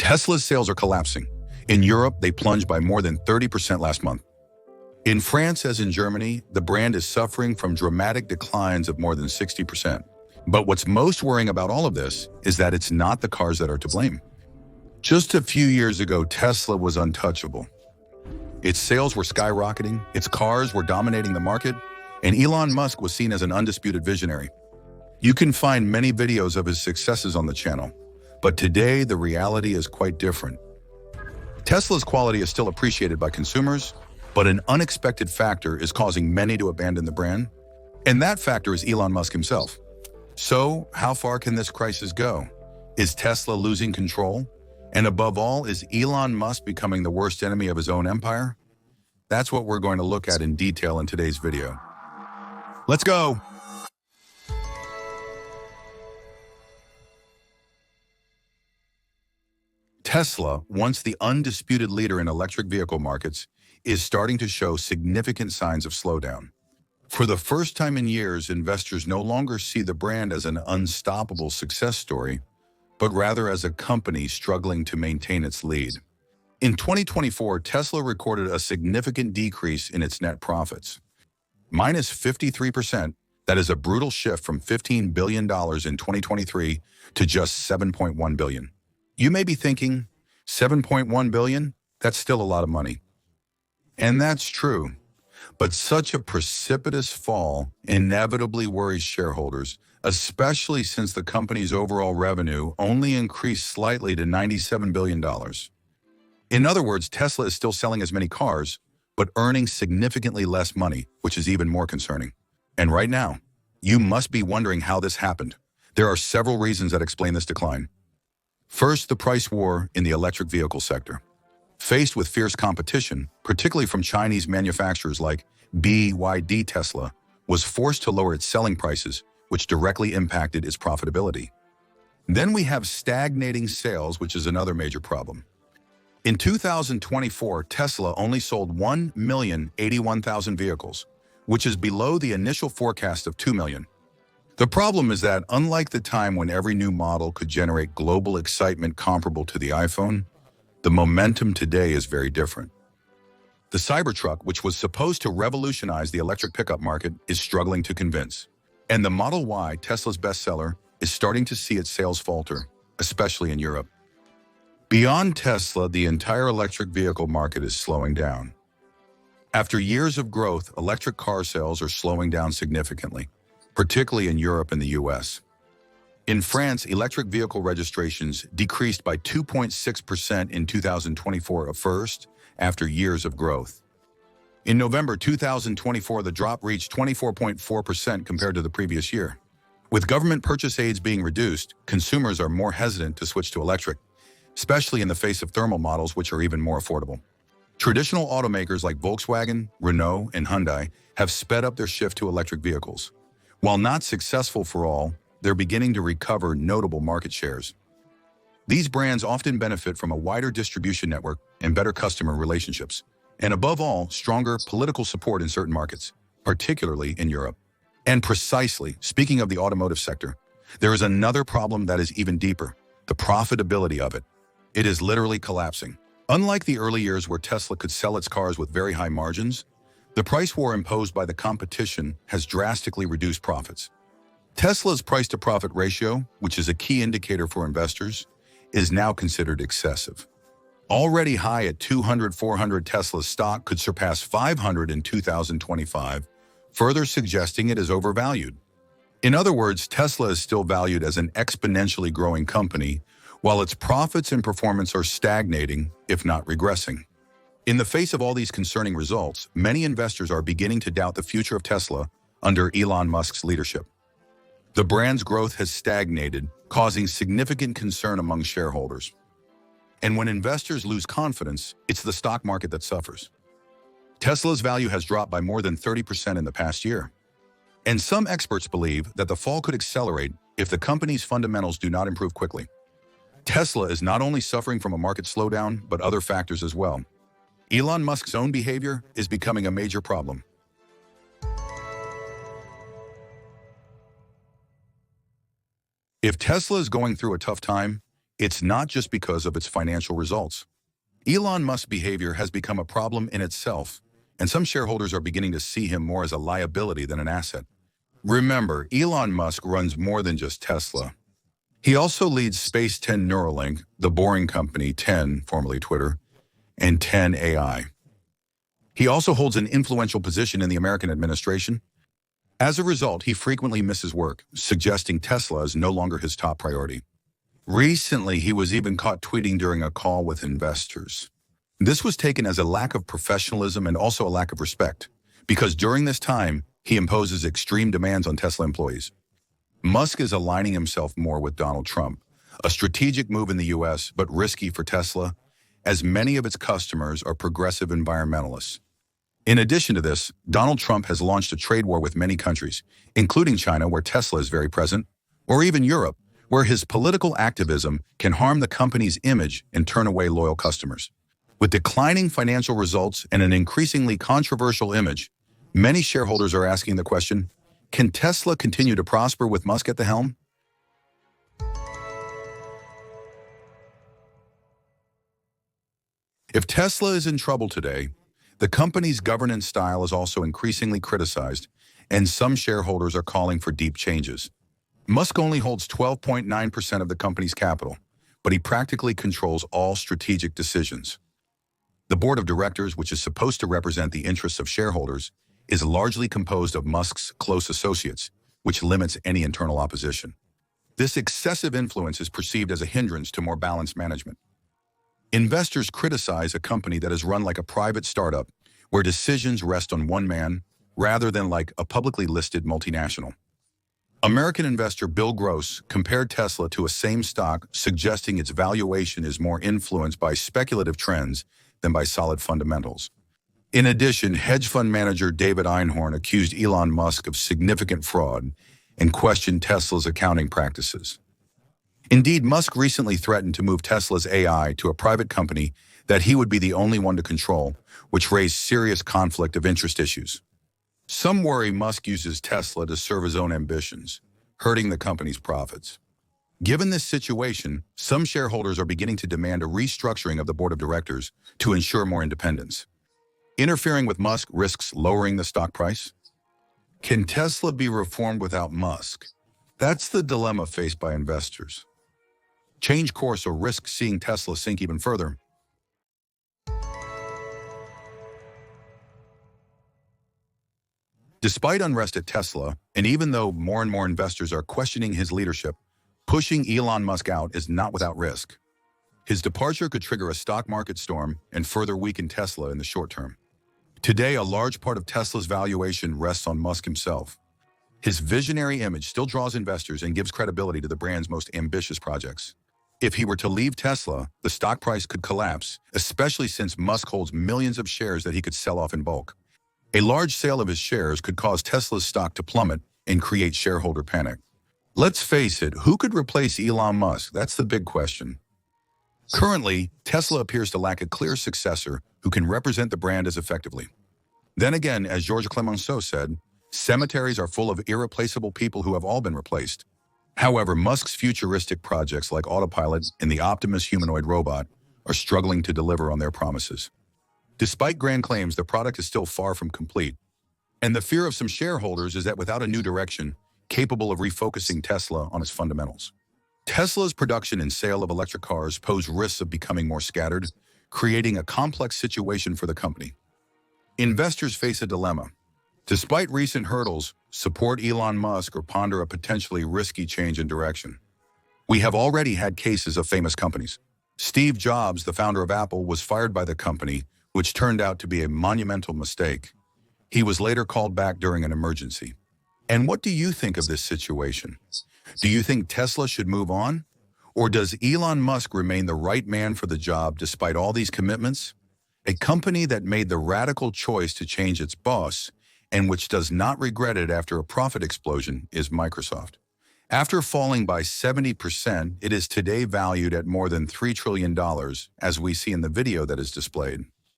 Tesla's sales are collapsing. In Europe, they plunged by more than 30% last month. In France, as in Germany, the brand is suffering from dramatic declines of more than 60%. But what's most worrying about all of this is that it's not the cars that are to blame. Just a few years ago, Tesla was untouchable. Its sales were skyrocketing, its cars were dominating the market, and Elon Musk was seen as an undisputed visionary. You can find many videos of his successes on the channel, but today the reality is quite different. Tesla's quality is still appreciated by consumers, but an unexpected factor is causing many to abandon the brand, and that factor is Elon Musk himself. So, how far can this crisis go? Is Tesla losing control? And above all, is Elon Musk becoming the worst enemy of his own empire? That's what we're going to look at in detail in today's video. Let's go! Tesla, once the undisputed leader in electric vehicle markets, is starting to show significant signs of slowdown. For the first time in years, investors no longer see the brand as an unstoppable success story, but rather as a company struggling to maintain its lead. In 2024, Tesla recorded a significant decrease in its net profits. Minus 53%, that is a brutal shift from $15 billion in 2023 to just $7.1 billion. You may be thinking, $7.1 billion? That's still a lot of money. And that's true. But such a precipitous fall inevitably worries shareholders, especially since the company's overall revenue only increased slightly to $97 billion. In other words, Tesla is still selling as many cars, but earning significantly less money, which is even more concerning. And right now, you must be wondering how this happened. There are several reasons that explain this decline. First, the price war in the electric vehicle sector. Faced with fierce competition, particularly from Chinese manufacturers like BYD, Tesla was forced to lower its selling prices, which directly impacted its profitability. Then we have stagnating sales, which is another major problem. In 2024, Tesla only sold 1,081,000 vehicles, which is below the initial forecast of 2 million. The problem is that, unlike the time when every new model could generate global excitement comparable to the iPhone, the momentum today is very different. The Cybertruck, which was supposed to revolutionize the electric pickup market, is struggling to convince. And the Model Y, Tesla's bestseller, is starting to see its sales falter, especially in Europe. Beyond Tesla, the entire electric vehicle market is slowing down. After years of growth, electric car sales are slowing down significantly, particularly in Europe and the US. In France, electric vehicle registrations decreased by 2.6% in 2024 first, after years of growth. In November 2024, the drop reached 24.4% compared to the previous year. With government purchase aids being reduced, consumers are more hesitant to switch to electric, especially in the face of thermal models, which are even more affordable. Traditional automakers like Volkswagen, Renault, and Hyundai have sped up their shift to electric vehicles. While not successful for all, they're beginning to recover notable market shares. These brands often benefit from a wider distribution network and better customer relationships, and above all, stronger political support in certain markets, particularly in Europe. And precisely, speaking of the automotive sector, there is another problem that is even deeper: the profitability of it. It is literally collapsing. Unlike the early years where Tesla could sell its cars with very high margins, the price war imposed by the competition has drastically reduced profits. Tesla's price-to-profit ratio, which is a key indicator for investors, is now considered excessive. Already high at 200-400, Tesla's stock could surpass 500 in 2025, further suggesting it is overvalued. In other words, Tesla is still valued as an exponentially growing company, while its profits and performance are stagnating, if not regressing. In the face of all these concerning results, many investors are beginning to doubt the future of Tesla under Elon Musk's leadership. The brand's growth has stagnated, causing significant concern among shareholders. And when investors lose confidence, it's the stock market that suffers. Tesla's value has dropped by more than 30% in the past year. And some experts believe that the fall could accelerate if the company's fundamentals do not improve quickly. Tesla is not only suffering from a market slowdown, but other factors as well. Elon Musk's own behavior is becoming a major problem. If Tesla is going through a tough time, It's not just because of its financial results. Elon Musk's behavior has become a problem in itself, and some shareholders are beginning to see him more as a liability than an asset. Remember, Elon Musk runs more than just Tesla. He also leads Space 10 Neuralink, the Boring Company 10, formerly Twitter, and 10 AI. He also holds an influential position in the American administration. As a result, he frequently misses work, suggesting Tesla is no longer his top priority. Recently, he was even caught tweeting during a call with investors. This was taken as a lack of professionalism and also a lack of respect, because during this time, he imposes extreme demands on Tesla employees. Musk is aligning himself more with Donald Trump, a strategic move in the US, but risky for Tesla, as many of its customers are progressive environmentalists. In addition to this, Donald Trump has launched a trade war with many countries, including China, where Tesla is very present, or even Europe, where his political activism can harm the company's image and turn away loyal customers. With declining financial results and an increasingly controversial image, many shareholders are asking the question, can Tesla continue to prosper with Musk at the helm? If Tesla is in trouble today, the company's governance style is also increasingly criticized, and some shareholders are calling for deep changes. Musk only holds 12.9% of the company's capital, but he practically controls all strategic decisions. The board of directors, which is supposed to represent the interests of shareholders, is largely composed of Musk's close associates, which limits any internal opposition. This excessive influence is perceived as a hindrance to more balanced management. Investors criticize a company that is run like a private startup, where decisions rest on one man, rather than like a publicly listed multinational. American investor Bill Gross compared Tesla to a same stock, suggesting its valuation is more influenced by speculative trends than by solid fundamentals. In addition, hedge fund manager David Einhorn accused Elon Musk of significant fraud and questioned Tesla's accounting practices. Indeed, Musk recently threatened to move Tesla's AI to a private company that he would be the only one to control, which raised serious conflict of interest issues. Some worry Musk uses Tesla to serve his own ambitions, hurting the company's profits. Given this situation, some shareholders are beginning to demand a restructuring of the board of directors to ensure more independence. Interfering with Musk risks lowering the stock price. Can Tesla be reformed without Musk? That's the dilemma faced by investors. Change course or risk seeing Tesla sink even further. Despite unrest at Tesla, and even though more and more investors are questioning his leadership, pushing Elon Musk out is not without risk. His departure could trigger a stock market storm and further weaken Tesla in the short term. Today, a large part of Tesla's valuation rests on Musk himself. His visionary image still draws investors and gives credibility to the brand's most ambitious projects. If he were to leave Tesla, the stock price could collapse, especially since Musk holds millions of shares that he could sell off in bulk. A large sale of his shares could cause Tesla's stock to plummet and create shareholder panic. Let's face it, who could replace Elon Musk? That's the big question. Currently, Tesla appears to lack a clear successor who can represent the brand as effectively. Then again, as Georges Clemenceau said, cemeteries are full of irreplaceable people who have all been replaced. However, Musk's futuristic projects like Autopilot and the Optimus humanoid robot are struggling to deliver on their promises. Despite grand claims, the product is still far from complete. And the fear of some shareholders is that without a new direction, capable of refocusing Tesla on its fundamentals. Tesla's production and sale of electric cars pose risks of becoming more scattered, creating a complex situation for the company. Investors face a dilemma. Despite recent hurdles, support Elon Musk or ponder a potentially risky change in direction. We have already had cases of famous companies. Steve Jobs, the founder of Apple, was fired by the company, which turned out to be a monumental mistake. He was later called back during an emergency. And what do you think of this situation? Do you think Tesla should move on? Or does Elon Musk remain the right man for the job despite all these commitments? A company that made the radical choice to change its boss and which does not regret it after a profit explosion is Microsoft. After falling by 70%, it is today valued at more than $3 trillion, as we see in the video that is displayed.